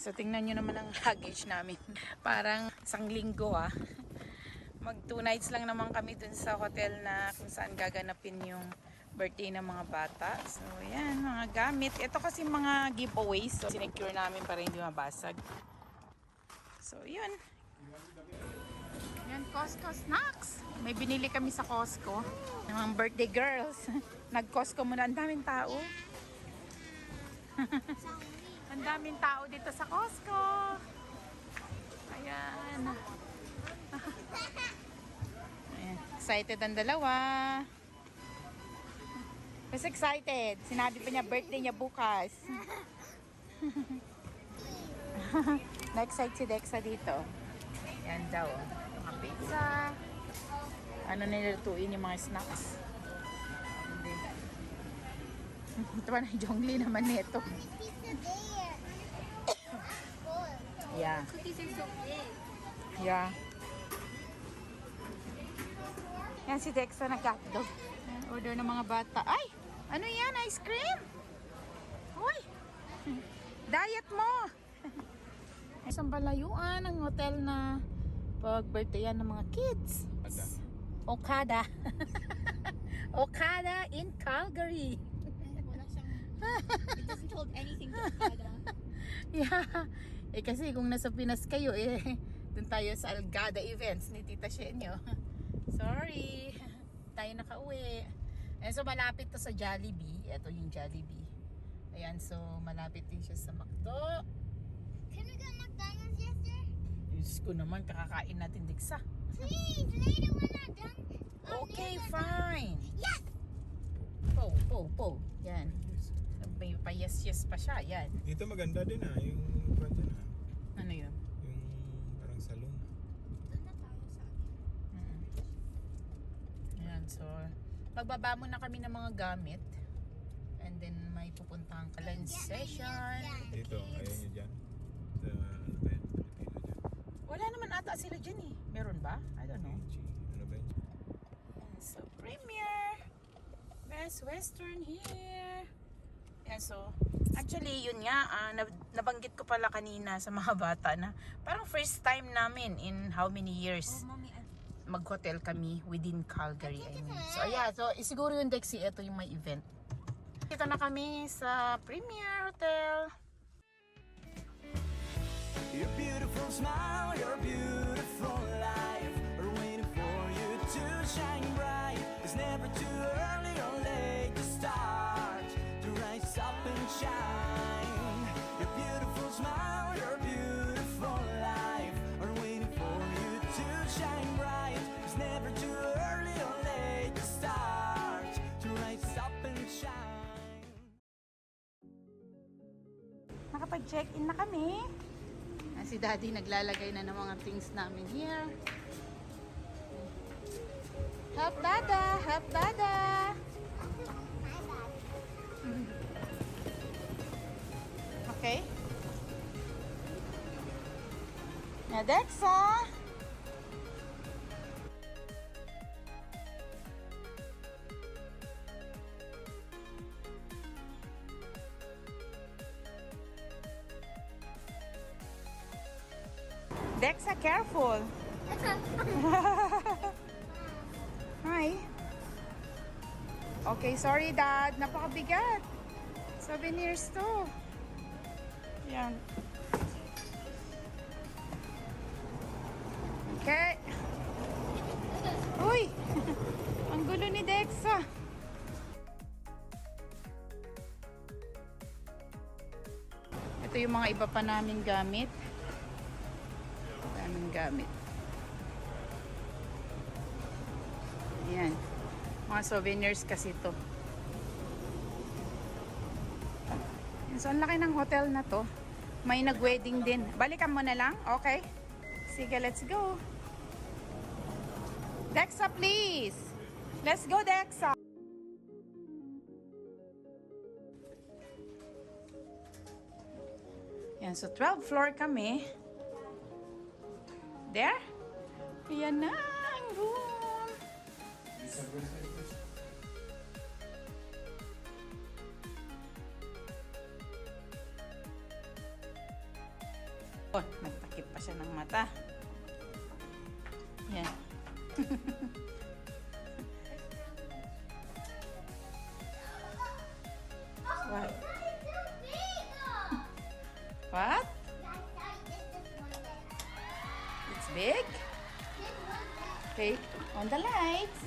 So tingnan nyo naman ang luggage namin. Parang isang linggo Mag 2 nights lang naman kami dun sa hotel na kung saan gaganapin yung birthday ng mga bata. So yan, mga gamit. Ito kasi mga giveaways. So sinecure namin para hindi mabasag. So yun. Yan, Costco snacks. May binili kami sa Costco. Ng mga birthday girls. Nag-Costco muna. Ang daming tao. Ang daming tao dito sa Costco. Ayan. Ayan. Excited ang dalawa. Mas excited. Sinabi pa niya birthday niya bukas. Na-excite si Dexa dito. Yan daw. Mga pizza. Ano nilutuin yung mga snacks. Ito pa na Jongli naman nito. Yeah. Cookies are so big. Yeah. Yan si Dexa nag-hotdog. Order ng mga bata. Ay! Ano yan? Ice cream? Uy! Diet mo! Isang balayuan ang hotel na pag-birthdayan ng mga kids. Okada. Okada in Calgary. Wala siyang... It doesn't hold anything to Okada. Yeah. Kasi kung nasa Pinas kayo, dun tayo sa Algada events ni Tita Shenyo. Sorry. Tayo nakauwi. So malapit to sa Jollibee. Ito yung Jollibee. Ayan, so malapit din siya sa McDo. Can we go McDonald's yesterday? Diyos ko naman, kakakain natin Diksa. Please, later when I'm done. Okay, fine. Yes! Po. Yan. May pa-yes pa siya. Yan. Dito maganda din yung kwan dyan Ano yun? Yung parang salon. Doon na tayo sa Ayan, so magbaba muna kami ng mga gamit. And then may pupuntang lunch session. Dito, ayaw nyo dyan. Sa ano ba yan? Pilipino dyan. Wala naman ata sila dyan Meron ba? I don't know. Ano ba yan? So, Premier. Best Western here. Yan, so, actually, yun nga, nabanggit ko pala kanina sa mga bata na parang first time namin in how many years Mommy, mag-hotel kami within Calgary. I mean. So, yeah, so, siguro yung Dexy, ito yung may event. Dito na kami sa Premier Hotel. Your beautiful smile, your beautiful life are waiting for you to shine bright. It's never too early or late to start, to rise up and shine. Your beautiful smile, your beautiful life are waiting for you to shine bright. It's never too early or late to start, to rise up and shine. Nakapag-check-in na kami. Si Daddy naglalagay na ng mga things namin here. Help Dada! Help Dada! Okay. Now Dexa! Dexa, careful! Hi! Okay, sorry Dad. Napakabigat. Souvenirs to. Yan. Okay. Uy! Ang gulo ni Dexa. Ito yung mga iba pa naming gamit. Gamit. Ayan. Mga souvenirs kasi to. So, ang laki ng hotel na to. May nag-wedding din. Balikan mo na lang? Okay? Sige, let's go. Dexa, please. Let's go, Dexa. Yan. So, 12th floor kami. There? Ayan na ang room. Oh, nagtakip pa siya ng mata. Yan. What? What? It's big? Okay, on the lights.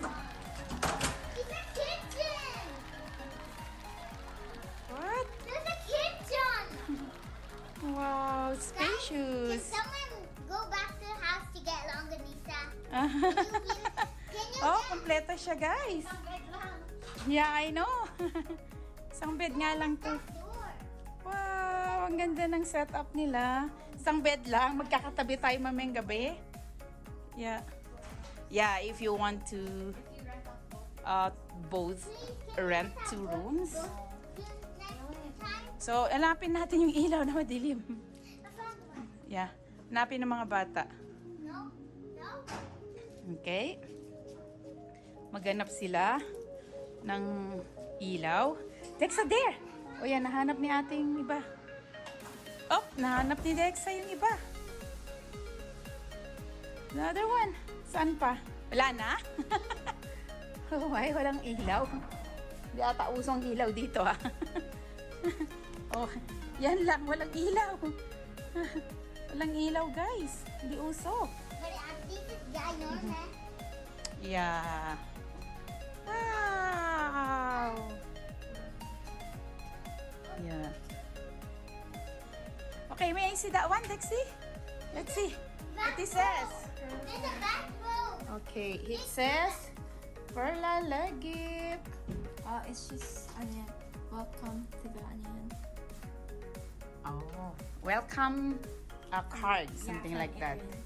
It's a kitchen! What? There's a kitchen! Wow, it's Can spacious. someone go back to the house to get longganisa? Can you Oh, kompleto siya, guys. bed lang? Yeah, I know. Isang bed nga lang to. Door. Wow, ang ganda ng setup nila. Isang bed lang. Magkakatabi tayo mamayang gabi. Yeah. Yeah, if you want to If you rent off both. both rent 2 rooms. Next time, So, hanapin natin yung ilaw na madilim. I found one. Yeah. Hanapin ng mga bata. No? No? Okay. Maghanap sila ng ilaw. Dexa, there! O yan, nahanap ni ating iba. Oh, nahanap ni Dexa yung iba. Another one. Saan pa? Wala na? Oh, ay, walang ilaw. Hindi ata usong ilaw dito, ah. Oh, yan lang. Walang ilaw. Walang ilaw, guys. Hindi uso. But this is ginormous. Yeah. Wow. Yeah. Okay, may I see that one, Dexy? Let's see what it says. There's a bathroom. Okay, it says Perla Lagip. It's just onion. Welcome to the onion. Oh, welcome a card, something from like that. Erin.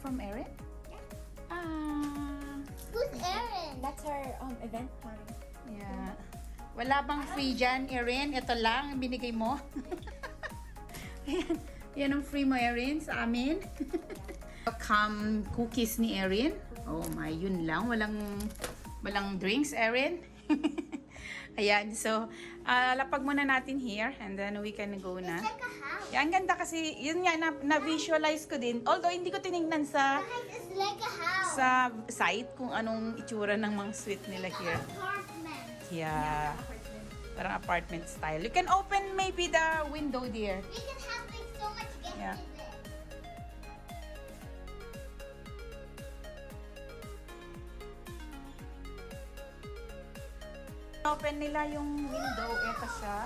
From Erin? Yeah. Ah, Who's Erin? That's our event planner. yeah. Wala bang free dyan, Erin? Ito lang, ang binigay mo. Yan, yan ang free mo, Erin, sa amin. Welcome cookies ni Erin. Oh my, yun lang. Walang drinks, Erin. Ayan, so, lapag muna natin here and then we can go na. It's like a house. Yan, ang ganda kasi, yun nga, na-visualize ko din. Although, hindi ko tinignan sa Guys, it's like a house. site kung anong itsura ng mga suite nila here. Apartment. Yeah. Parang apartment style. You can open maybe the window there. We can have like so much guests Yeah. in there. Open nila yung window. Ito siya.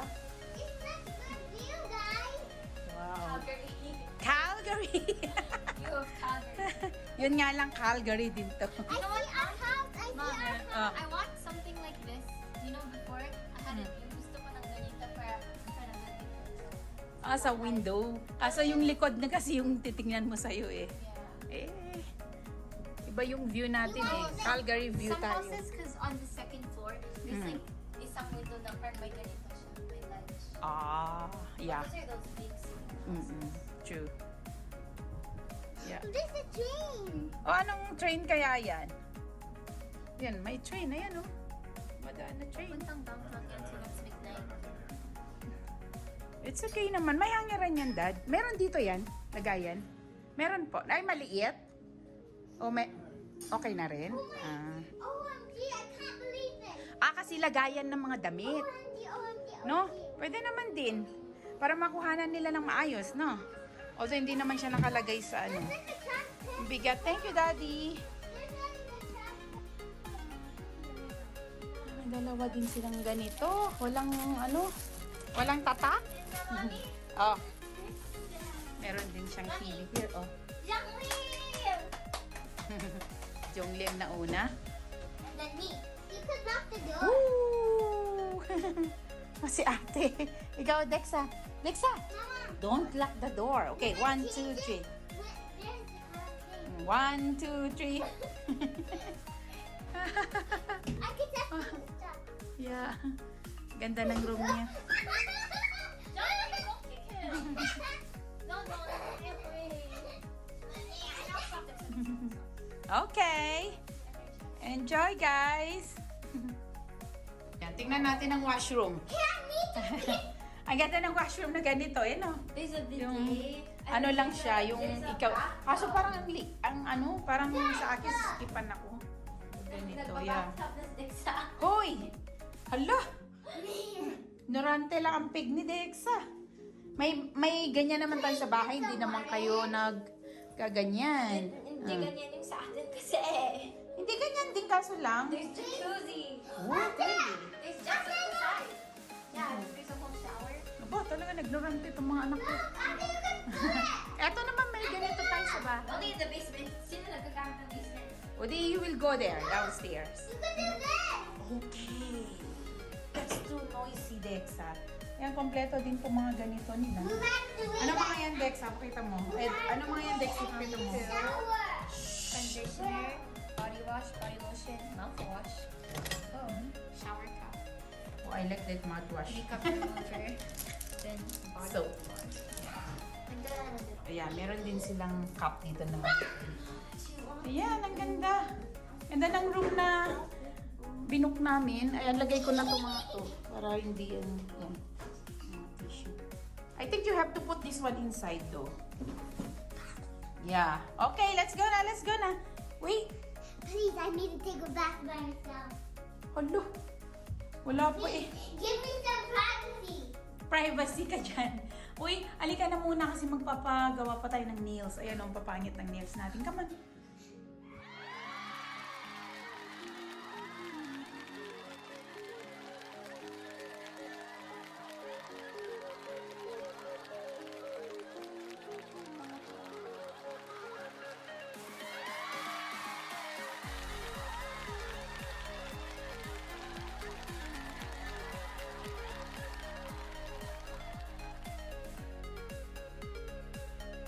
It's such a good view, guys. Wow. Calgary! You of Calgary. Yun nga lang, Calgary din to. I see our house. I see Mom, our house. I want something like this. You know, before I had yung gusto ko ng ganito para Sa window. So yung likod na kasi yung titingnan mo sa'yo eh. Yeah. Iba yung view natin eh. Calgary view Some tayo. houses, because on the second floor, there's like isang window na parang may ganito siya. May ledge. Yeah. Those are those big cities. Mm-mm. True. Yeah. There's a train. O, anong train kaya yan? Yan, may train na yan, oh. Madaan na train. Puntang downtown yan sila sa McKnight. It's okay naman. May hangeran yan, Dad. Meron dito yan. Lagayan. Meron po. Ay, maliit. O, may... Okay na rin. OMG, I can't believe it. Kasi lagayan ng mga damit. OMG, OMG, OMG. No? Pwede naman din. Para makuhanan nila ng maayos, no? Although hindi naman siya nakalagay sa ano. There's a tractor. Ang bigat. Thank you, Daddy. There's not even a tractor. May dalawa din silang ganito. Walang tatak. Oh. Meron din siyang TV here, oh. Jacqueline! Jonglim na una. And then me. You could lock the door. Woo! Si ate. Ikaw, Dexa. Dexa! Mama. Don't lock the door. Okay, 1, 2, 3. There's the car thing. 1, 2, 3. I can touch the stuff. Yeah. Ganda ng room niya. Don't kick him. No, Okay. Enjoy, guys. Yan, tingnan natin ang washroom. Can't meet the Ang ganda ng washroom na ganito, eh, no? There's a bidet. Yung- I Ano lang siya, yung ikaw. Kaso parang parang sa akin, skipan ako. Ganito, yeah. Nagbabackstab na si Dexa. Hoy! Hala! Ignorante lang ang pig ni Dexa. May ganyan naman tayo sa bahay, hindi naman kayo nagkaganyan. Hindi ganyan yung sa atin kasi Hindi ganyan din, kaso lang. there's jacuzzi. What? There's just outside. Yeah, there's a whole shower. Aba, talaga ignorante itong mga anak ko. Eto naman, may ganito tayo sa bahay. Only in the basement. Sino nagkagamit ng basement? O di, you will go there, downstairs. You can do this. Okay. That's too noisy, Dexa. Yan, kompleto din po mga ganito nila. You like to do Ano mga yan, Dexa? Pakita mo. Ano mga yan, Dexa? Pakita mo. shower. Conditioner, body wash, body lotion, mouthwash. Oh, shower cap. Oh, I like that mouthwash. Makeup remover. Then body Soap. wash. Ayan, meron din silang cup dito naman. Ayan, ang ganda. Ganda ng room na binook namin. Ayan, lagay ko na itong mga to. Para hindi yan. Tissue. I think you have to put this one inside though. Yeah. Okay, let's go na. Let's go na. Wait. Please, I need to take a bath by myself. Hala. Wala po eh. Give me some privacy. Privacy ka dyan. Uy, alika na muna kasi magpapagawa pa tayo ng nails. Ayan o, papangit ng nails natin. Come on.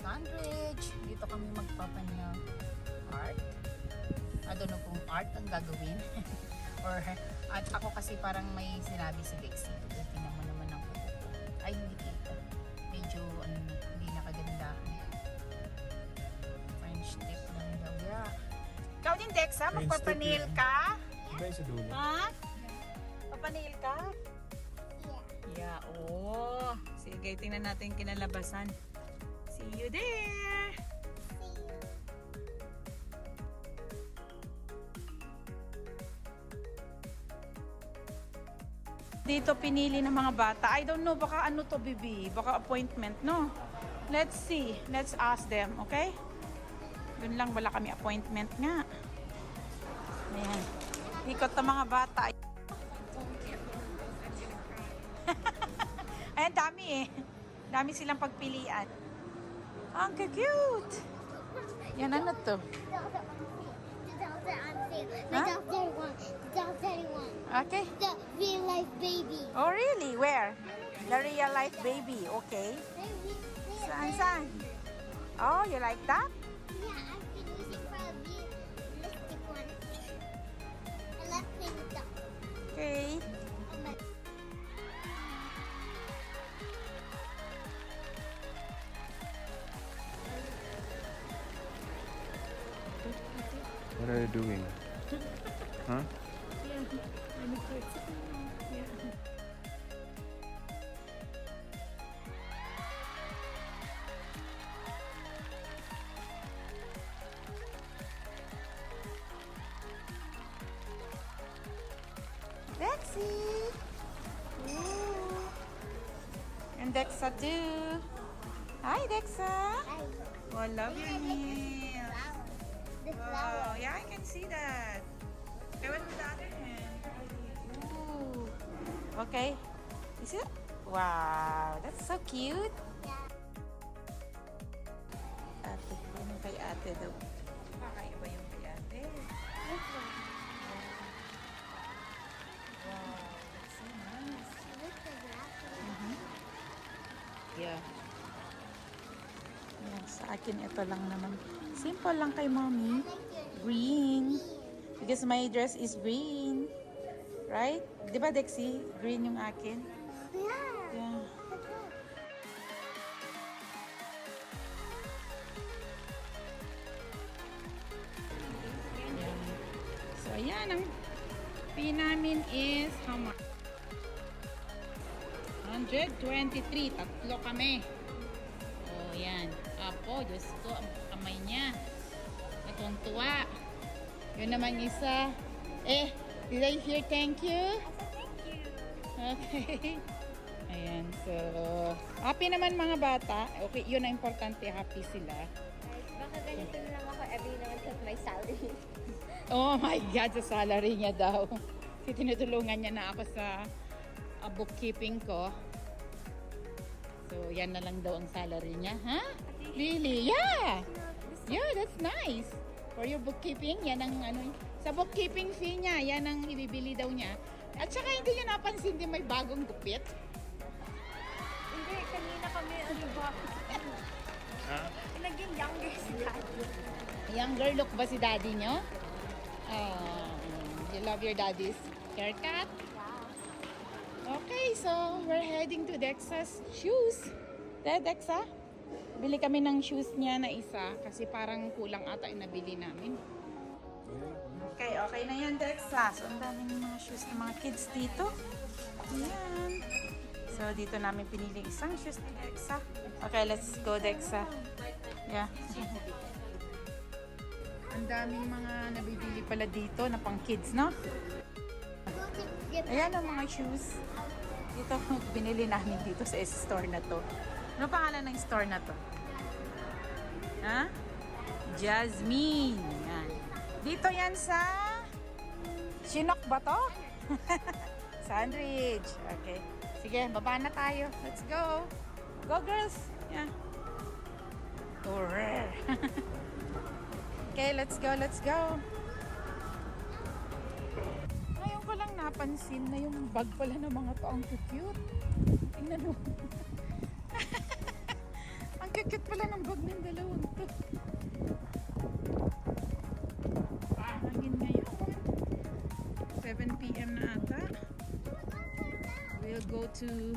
Sandwich. Dito kami magpapaneal art. I don't know kung art ang gagawin. Or, at ako kasi parang may sinabi si Dexy. Tingnan mo naman ang kuko ko. Ay, hindi kita. Medyo, hindi nakaganda. French tip lang daw. Yeah. Ikaw din, Dexa? French Magpapaneal tip yan. ka? Iba yung sa dulo. Ha? Papaneal ka? Yeah. Yeah, oh. Sige, tingnan natin kinalabasan. See you there! Dito pinili ng mga bata. I don't know, baka ano to, Bibi? Baka appointment, no? Let's see. Let's ask them, okay? Yun lang, wala kami appointment nga. Ayan. Ikot ng mga bata. Ayan, dami eh. Dami silang pagpilian. Ang cute! Yan, ano to? The downstairs one. The downstairs one. Okay. The real life baby. Oh, really? Where? The real life baby. Okay. Saan, saan? Oh, you like that? Yeah, I've been using for a realistic one. I love playing with them. Okay. What are you doing? Huh? Dexy! Ooh. And Dexa too. Hi, Dexa! Oh, I love your nails. The Wow, flower. yeah, I can see that. Okay, what with the other hand? Ooh. Okay. Is it? Wow, that's so cute. Ate, ano kay ate daw? Kakaiba yung kay ate. This one. Wow, that's so nice. It looks like that. Yeah. Yeah, sa akin ito lang naman. Simple lang kay mommy. Green. Because my dress is green. Right? Di ba, Dexy? Green yung akin. Yeah. Yeah. So, ayan. Ang fee namin is how much? 123. Tatlo kami. Oh, yan. Nako, Diyos ko, ang kamay niya. Natuwang-tuwa. Yun naman isa. Did I hear thank you? Okay. Ayan, so happy naman mga bata. Okay, yun ang importante, happy sila. Baka ganito na lang ako every month with my salary. Oh my God, sa salary niya daw. Kasi tinutulungan niya na ako sa bookkeeping ko. So, yan na lang daw ang salary niya. Ha? Really? Yeah! Yeah, that's nice. For your bookkeeping, yan ang ano. Sa bookkeeping fee niya, yan ang ibibili daw niya. At saka hindi niya napansin din may bagong gupit. Hindi, kanina kami, ano ba? Naging younger si daddy. Younger look ba si daddy niyo? You love your daddy's haircut? Okay, so we're heading to Dexa's shoes. Dexa, bili kami ng shoes niya na isa kasi parang kulang ata yung nabili namin. Okay na yan, Dexa. So, ang daming mga shoes ng mga kids dito. Ayan. So, dito namin pinili isang shoes ni Dexa. Okay, let's go, Dexa. Yeah. Ang daming mga nabibili pala dito na pang kids, no? Ayan ang mga shoes. Dito, binili namin dito sa store na to. Ano pangalan ng store na to? Ha? Jasmine. Yan. Dito yan sa Chinook ba to? Sandwich. Okay. Sige, baba na tayo. Let's go. Go, girls. Yan. Hooray. Okay, let's go, let's go. Ngayon ko lang napansin na yung bag pala ng mga to ang cute. Tingnan mo. Ang cute pala ng bag ng dalawang to. Hangin ngayon. 7 p.m. na ata. We'll go to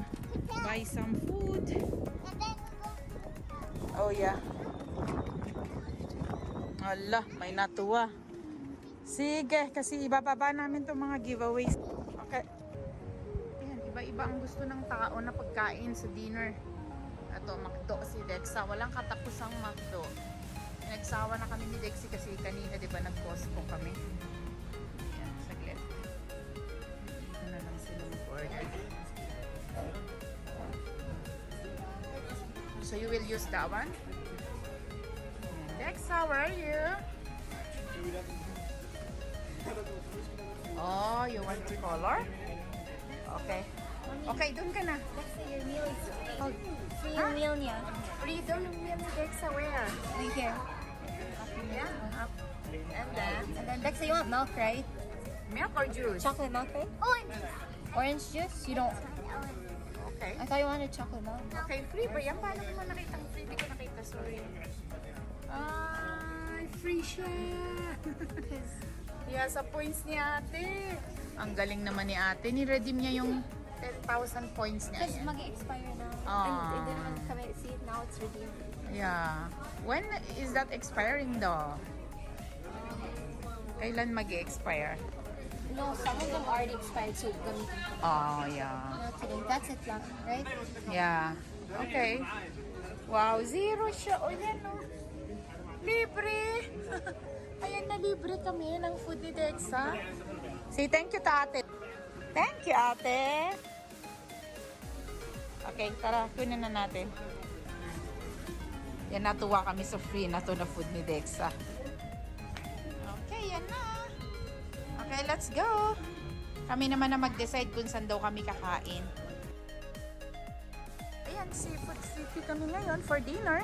buy some food. Oh yeah. Ala, may natuwa. Sige, kasi ibababa namin itong mga giveaways. Okay. Ayan, iba-iba ang gusto ng tao na pagkain sa dinner. Ito, McDo si Dexa. Walang katapusang McDo. Nagsawa na kami ni Dexy kasi kanina, di ba, nag-Costco kami. Ayan, saglit. Ito na lang sila mag-order. So, you will use that one? Dexa, where are you? Oh, you want to color? Okay. Okay, dun ka na. Dexa, your meal is Oh, free yung meal niya. free daw yung meal ni Dexa, where? Right here. Yeah, up. And then, Dexa, you want milk, right? milk or juice? Chocolate milk, right? Orange juice? You don't. Okay. I thought you wanted chocolate milk. Okay, free ba yan? Paano ko nakita ang free? Di ko nakita, sorry. Ay, free siya. Yeah, sa points ni ate. Ang galing naman ni ate. Ni-redeem niya yung 10,000 points niya. Because mag-expire now. Ah. And then naman kami, see, now it's redeemed. Yeah. When is that expiring though? Kailan mag-expire? No, some of them already expired, so gamitin ko. Oh, yeah. No kidding. That's it lang, right? Yeah. Okay. Wow, zero siya. O yan o. Libre. Ayan na, libre kami ng food ni Dexa. Say thank you to ate. Thank you, ate. Okay, tara, kunin na natin. Yan, natuwa kami sa free na to na food ni Dexa. Okay, yan na. Okay, let's go. Kami naman na mag-decide kung saan daw kami kakain. Ayan, Seafood City kami ngayon for dinner.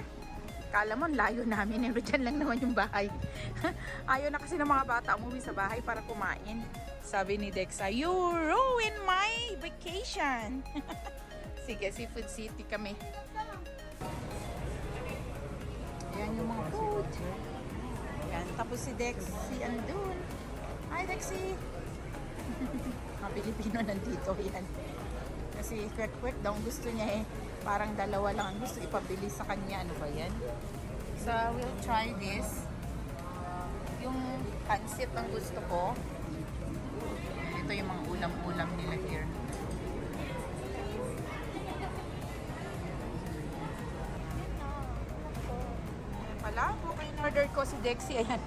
Kala mo, layo namin. Diyan lang naman yung bahay. Ayaw na kasi ng mga bata umuwi sa bahay para kumain. Sabi ni Dexa, you ruin my vacation. Sige, Seafood City kami. Ayan yung mga food. Ayan, tapos si Dexy andun. Hi, Dexy! Mga Pilipino nandito, yan. Kasi quick daw gusto niya eh. Parang dalawa lang ang gusto ipabili sa kanya. Ano ba yan? So, we'll try this. Yung pancit ang gusto ko. Ito yung mga ulam-ulam nila here. palabok. In-order ko si Dexy. Ayan.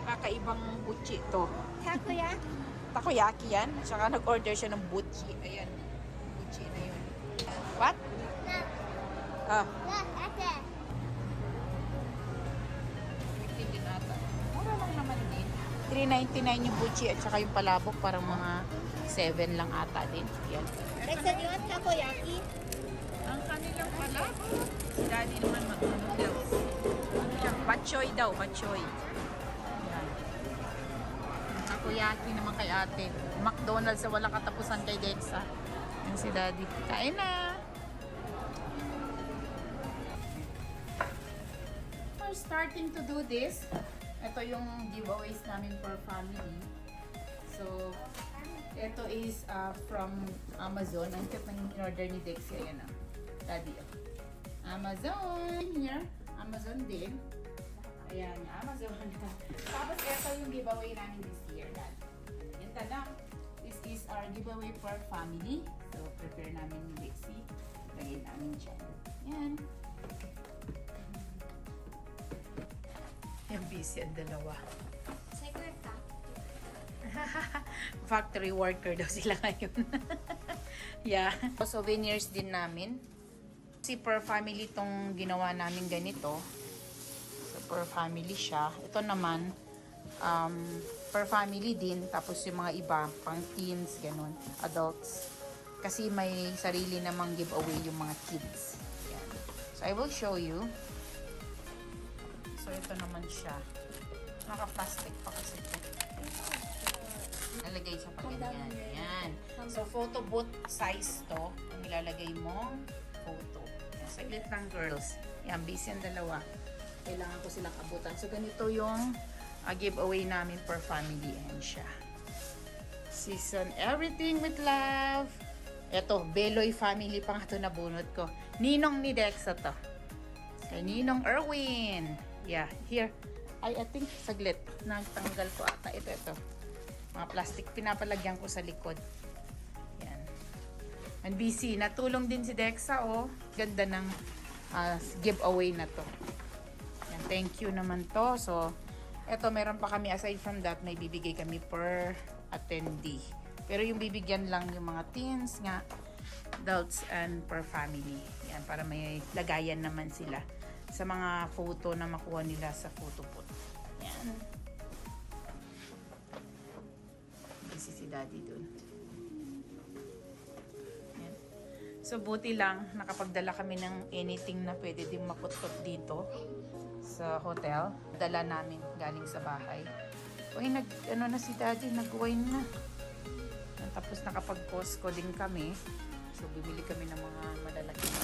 Kakaibang butchi to. Takoyaki. Takoyaki yan. Tsaka nag-order siya ng butchi. Ayan. Butchi na yun. What? Look, Ah, look, at that. 15 din ata. Mura lang naman din. 3.99 yung butchi at saka yung palabok. Parang mga 7 lang ata din. Ayan. Alexa, do you want takoyaki? Ang kanilang palabok. Si Daddy naman mag-noodles. Batchoy daw, batchoy. Ayan. Takoyaki naman kay ate. McDonald's sa walang katapusan kay Dexa. Yan si Daddy. Kain na! We're starting to do this. Ito yung giveaways namin for family. So, ito is from Amazon. Ang cute ng in-order ni Dexy. Ayan na. Daddy. Amazon. Here. Amazon din. Ayan, Amazon. Tapos ito yung giveaway namin this year, Dad. Yan lang. This is our giveaway for family. So, prepare namin ni Dexy. Lagay namin dyan. Yan. Yung busy ang dalawa. Secret fact. Factory worker daw sila ngayon. Yeah. Souvenirs din namin. Si per family tong ginawa namin ganito. So, per family siya. Ito naman, per family din. Tapos yung mga iba, pang teens, ganun, adults. Kasi may sarili namang giveaway yung mga kids. Yan. So, I will show you. So, ito naman siya. Naka-plastic pa kasi ito. Nalagay siya pa ganyan. Yan. So, photo booth size to. Ang ilalagay mong photo. Yan. Saglit lang, girls. Yan, busy ang dalawa. Kailangan ko silang abutan. So, ganito yung giveaway namin per family. Ayan siya. Season everything with love. Ito, Beloy family pa nga ito nabunot ko. Ninong ni Dexa to. Kay Ninong Erwin. Yeah, here. I think, saglit. Nagtanggal ko ata. Ito. Mga plastic. Pinapalagyan ko sa likod. Yan. And busy. Natulong din si Dexa, oh. Ganda ng giveaway na to. Yan. Thank you naman to. So, eto, meron pa kami. Aside from that, may bibigay kami per attendee. Pero yung bibigyan lang yung mga teens nga, adults and per family. Yan, para may lagayan naman sila sa mga photo na makuha nila sa photo booth. Yan. Busy si Daddy dun. Yan. So, buti lang, nakapagdala kami ng anything na pwede din maputkot dito sa hotel. Dala namin galing sa bahay. Uy, ano na si Daddy, nag-wine na. Tapos nakapag-Costco din kami. So, bibili kami ng mga malalaking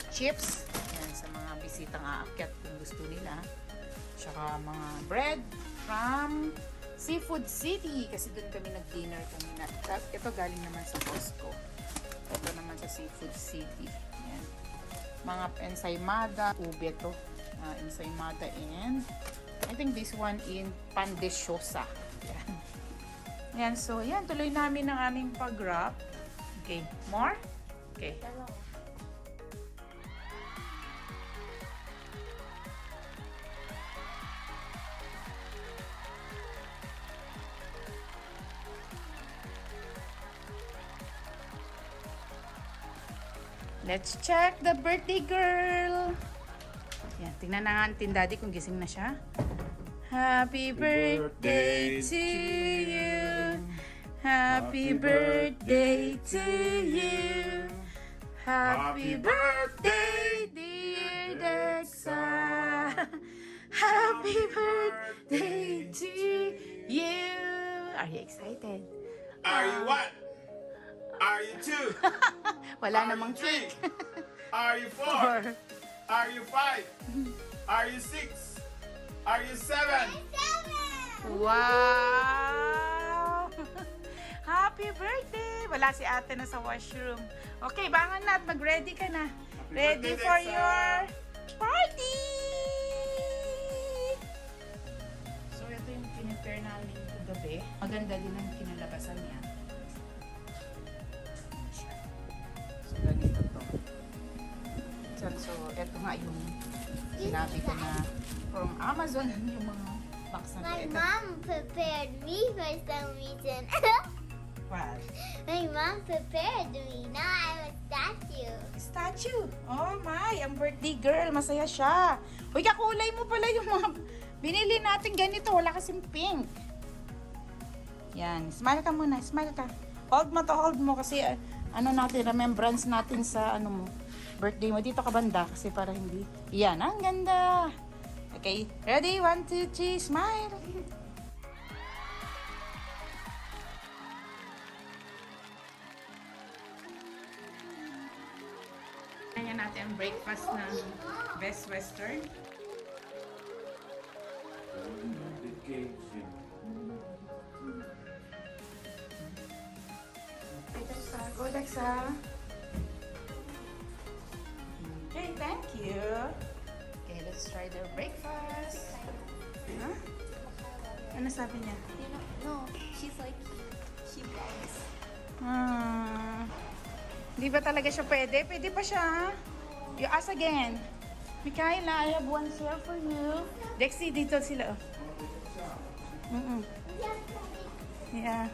chips. Yan, sa mga bisitang aakyat kung gusto nila. Tsaka mga bread from Seafood City. Kasi doon kami nag-dinner kanina. Ito galing naman sa Costco. Ito naman sa Seafood City. Yan. Mga ensaymada. Ube to. Ensaymada and I think this one in pan de chosa. Yan. Yan, so, yan, tuloy namin ang aming pag-wrap. Okay, more? Okay. Let's check the birthday girl. Yan, tingnan na nga natin, Daddy, kung gising na siya. Happy birthday to you. Happy birthday to you. Happy birthday, dear Dexa. Happy birthday to you. Are you excited? Are you what? Are you 2? Wala namang three? cake. Are you 4? Are you 5? Are you 6? Are you 7? Wow! Happy birthday! Wala si ate na sa washroom. Okay, bangon na at mag-ready ka na. Ready birthday, for Dexa. your party! So, ito yung pinipare namin kagabi. Maganda din ang kinalabasan niya. So, ganito to. So, ito nga yung Sinabi ko na from Amazon yung mga box na My ito. mom prepared me for some reason. What? My mom prepared me. Now I'm a statue. Statue. Oh my, ang birthday girl. Masaya siya. Uy, kakulay mo pala yung mga binili natin ganito. Wala kasing pink. Yan. Smile ka muna. Smile ka. Hold mo kasi ano natin, remembrance natin sa ano mo, birthday mo. Dito ka banda kasi para hindi. Yan, ang ganda. Okay. Ready? 1, 2, 3. Smile. Kaya natin ang breakfast ng Best Western. Go, Lexa. Okay, thank you. Okay, let's try their breakfast. Huh? Ano sabi niya? No, she's like, she vlogs. Di ba talaga siya pwede? Pwede pa siya. You ask again. Michaela, I have one share for you. Dexy, dito sila. Yeah.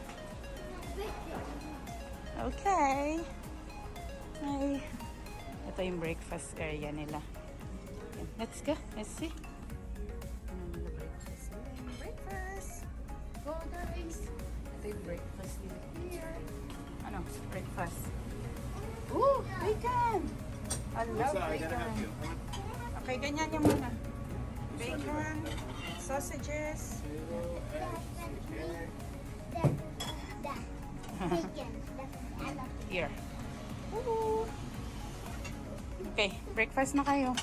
Okay. Ay. Ito yung breakfast area nila. Let's go. Let's see. Ano nila breakfast? Breakfast. Go guys. Ito yung breakfast nila here. Ano? Breakfast. Ooh, bacon! I love bacon. Okay, ganyan yung muna. Bacon, sausages. Bacon. I love Here. Ooh. Okay, breakfast na kayo.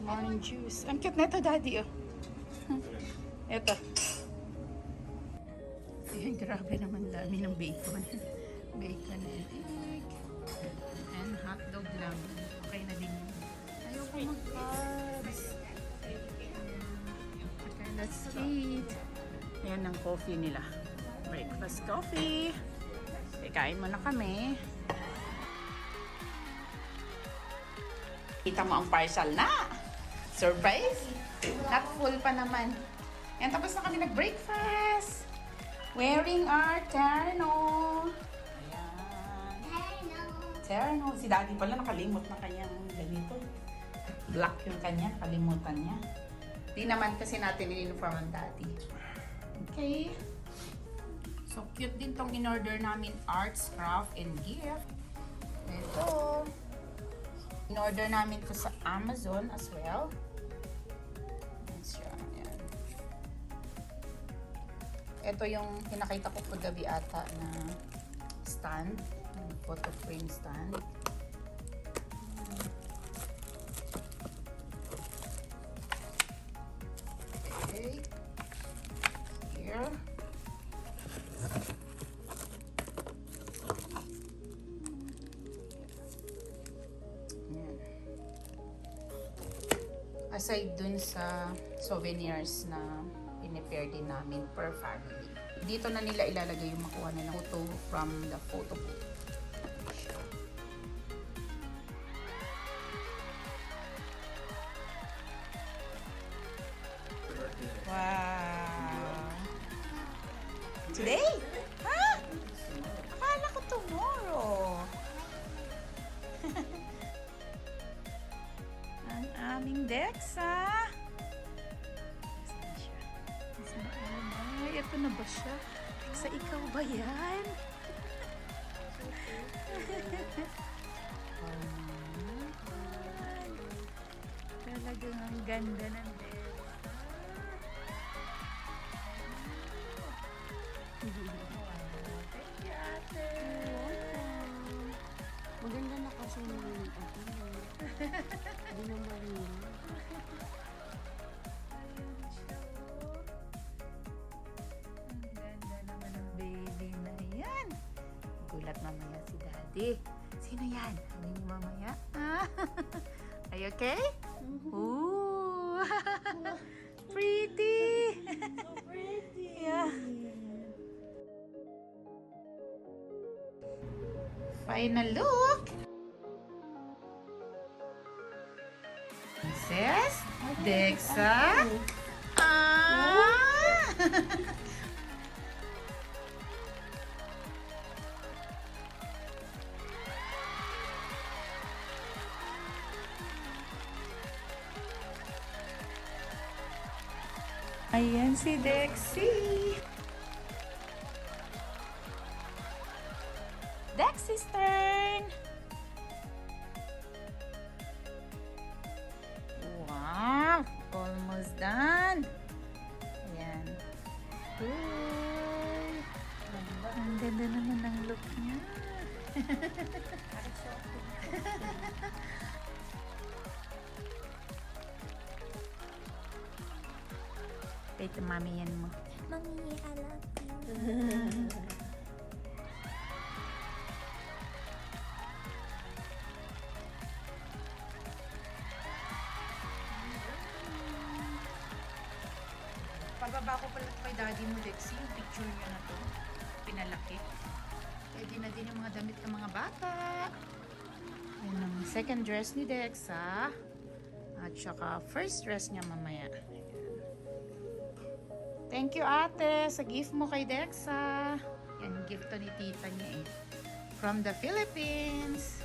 Morning juice. Ang cute na ito, Daddy. Oh. Ito. Ayan, grabe naman dami ng bacon. Bacon and egg. And hotdog lang. Okay na din yun. Ayoko mag-carbs. Okay, let's eat. Ayan ang coffee nila. Breakfast coffee. Okay, kain muna kami. Kita mo ang parcel na. Surprise! Not full pa naman. Yan, tapos na kami nag-breakfast. Wearing our terno. Ayan. Terno. Si Daddy pala nakalimot na kanyang ganito. Black yung kanya. Kalimutan niya. Di naman kasi natin in-inform ang Daddy. Okay. So, cute din tong in-order namin. Arts, craft, and gift. Ito. In-order namin to sa Amazon as well. Ayan. Ito yung pinakita ko kagabi ata na stand. Photo frame stand. Okay. Here. Aside dun sa souvenirs na pinipare din namin per family. Dito na nila ilalagay yung makuha na photo from the photo book. Wow! Today? Ha? Akala ko tomorrow. Ang aming Dexa. Saan siya? Ay, ito na ba siya? Dexa, ikaw ba yan? Talagang ang ganda ng Dexa. Thank you, ate. Maganda na kasi naman ito. Hindi na marina. Ang ganda naman ng baby na yan. Gulat mamaya si Daddy. Sino yan? Sabi niyo mamaya. Are you okay? Ooh. Pretty. So pretty. Yeah. Final look. Princess? Dexa? Ah! Ayan si Dexy. Dexy's turn. Wow, almost done. Ayan. Uy, ang ganda naman ng look niya. Ito, mami yan mo. Mommy, I love you. Pababa ko pala kay daddy mo, Dexy, yung picture niya na to. Pinalaki. Pwede na din yung mga damit ng mga bata. Yan ang second dress ni Dexa. At saka first dress niya mamaya. Thank you, ate, sa gift mo kay Dexa. Yan, gift to ni tita niya eh. From the Philippines.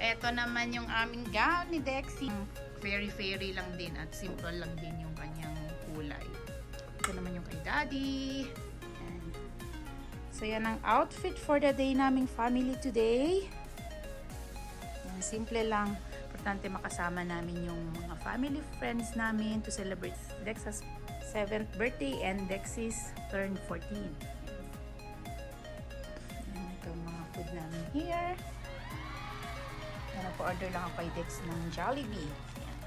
Ito naman yung aming gown ni Dexy. Fairy lang din at simple lang din yung kanyang kulay. Ito naman yung kay daddy. Yan. So yan ang outfit for the day naming family today. Yan, simple lang. Importante makasama namin yung mga family friends namin to celebrate Dexa's 7th birthday and Dexy's turn 14. Yan, ito ang mga food namin here. Nagpa-order lang ako kay Dex ng Jollibee. Yan.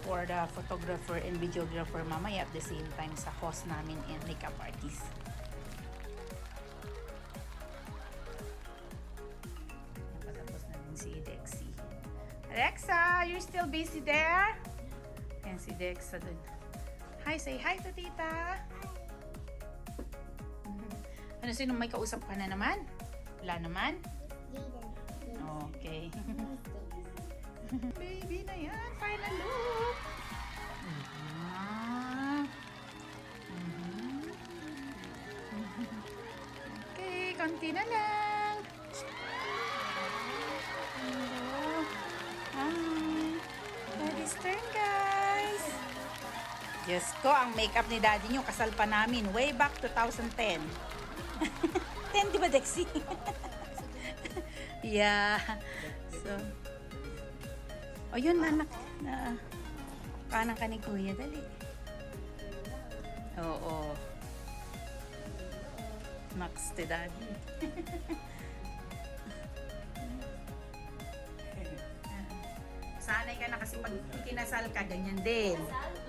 For the photographer and videographer mamaya at the same time sa host namin and makeup artist. Yan, patapos na din si Dexy. Alexa, you're still busy there? Yan si Dexa dun. Hi, say hi to tita. Ano, sino may kausap ka na naman? Wala naman? Okay. Baby na yan. Final look. Okay, konti na lang. Hello. Hi. Daddy's turn, guys. Diyos ko, ang makeup ni daddy nyo, kasal pa namin. Way back 2010. 10, di ba, Dexy? Yeah. So, o yun, anak. Kanang ka ni kuya, dali. Oo. Max to daddy. Sanay ka na kasi pag kinasal ka, ganyan din.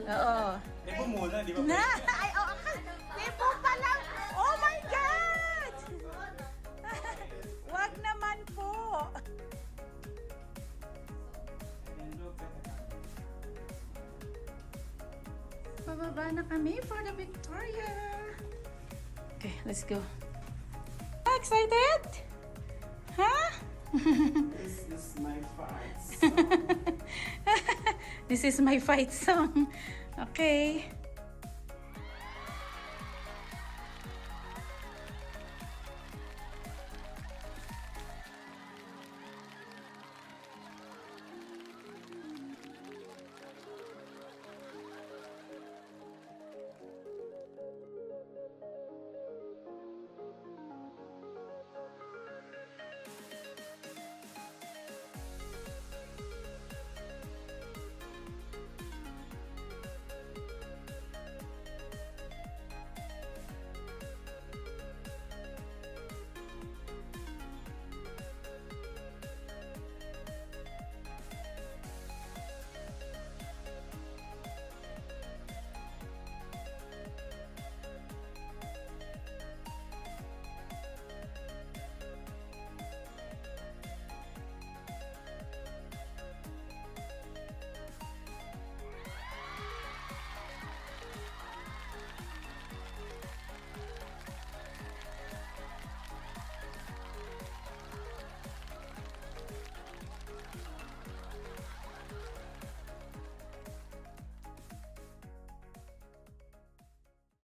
Oo. Di ba muna? Di ba? Na! Ay, oo. Tipo pa lang. Oh my God! Wag naman po. Bababa na kami for the Victoria. Okay, let's go. Excited? Huh? This is my fight song. This is my fight song. Okay.